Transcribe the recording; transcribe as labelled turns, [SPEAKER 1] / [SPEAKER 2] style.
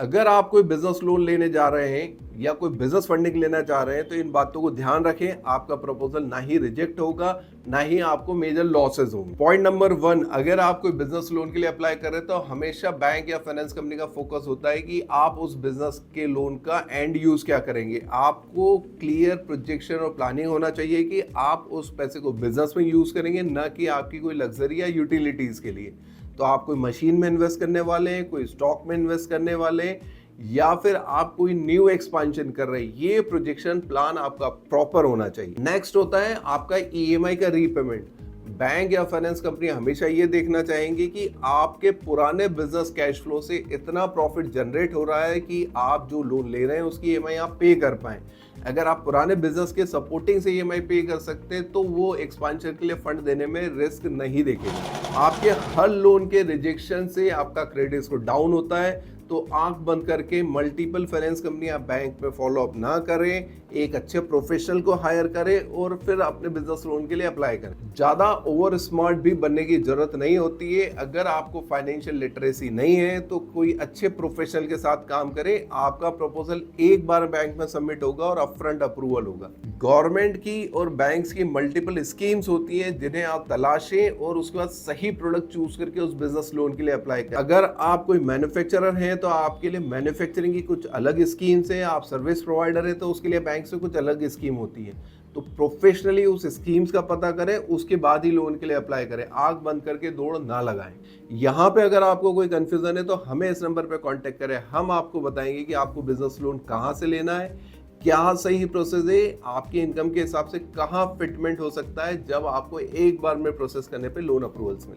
[SPEAKER 1] अगर आप कोई बिजनेस लोन लेने जा रहे हैं या कोई बिजनेस फंडिंग लेना चाह रहे हैं तो इन बातों को ध्यान रखें। आपका प्रपोजल ना ही रिजेक्ट होगा, ना ही आपको मेजर लॉसेस होंगे। पॉइंट नंबर 1, अगर आप कोई बिजनेस लोन के लिए अप्लाई कर रहे हैं तो हमेशा बैंक या फाइनेंस कंपनी का फोकस होता है कि आप उस बिजनेस के लोन का एंड यूज क्या करेंगे। आपको क्लियर प्रोजेक्शन और प्लानिंग होना चाहिए कि आप उस पैसे को बिजनेस में यूज करेंगे, ना कि आपकी कोई लग्जरी या यूटिलिटीज के लिए। तो आप कोई मशीन में इन्वेस्ट करने वाले हैं, कोई स्टॉक में इन्वेस्ट करने वाले हैं, या फिर आप कोई न्यू एक्सपांशन कर रहे हैं, ये प्रोजेक्शन प्लान आपका प्रॉपर होना चाहिए। नेक्स्ट होता है आपका ईएमआई का रीपेमेंट। बैंक या फाइनेंस कंपनी हमेशा ये देखना चाहेंगे कि आपके पुराने बिजनेस कैश फ्लो से इतना प्रॉफिट जनरेट हो रहा है कि आप जो लोन ले रहे हैं उसकी ईएमआई आप पे कर पाएं। अगर आप पुराने बिजनेस के सपोर्टिंग से ईएमआई पे कर सकते हैं तो वो एक्सपांशन के लिए फंड देने में रिस्क नहीं देखेंगे। आपके हर लोन के रिजेक्शन से आपका क्रेडिट स्कोर डाउन होता है। तो आंख बंद करके मल्टीपल फाइनेंस कंपनी या बैंक में फॉलो अप ना करें, एक अच्छे प्रोफेशनल को हायर करें और फिर अपने बिजनेस लोन के लिए अप्लाई करें। ज्यादा ओवर स्मार्ट भी बनने की जरूरत नहीं होती है। अगर आपको फाइनेंशियल लिटरेसी नहीं है तो कोई अच्छे प्रोफेशनल के साथ काम करें। आपका प्रपोजल एक बार बैंक में सबमिट होगा और अपफ्रंट अप्रूवल होगा। गवर्नमेंट की और बैंक्स की मल्टीपल स्कीम्स होती हैं जिन्हें आप तलाशें और उसके बाद सही प्रोडक्ट चूज करके उस बिजनेस लोन के लिए अप्लाई करें। अगर आप कोई मैन्युफैक्चरर हैं तो आपके लिए मैन्युफैक्चरिंग की कुछ अलग स्कीम्स हैं। आप सर्विस प्रोवाइडर है तो उसके लिए बैंक से कुछ अलग स्कीम होती है। तो प्रोफेशनली उस स्कीम्स का पता करें, उसके बाद ही लोन के लिए अप्लाई करें। आंख बंद करके दौड़ ना लगाएं। यहाँ पे अगर आपको कोई कंफ्यूजन है तो हमें इस नंबर पे कांटेक्ट करें। हम आपको बताएंगे कि आपको बिजनेस लोन कहाँ से लेना है, क्या सही प्रोसेस है, आपकी इनकम के हिसाब से कहाँ फिटमेंट हो सकता है जब आपको एक बार में प्रोसेस करने पे लोन अप्रूवल्स मिले।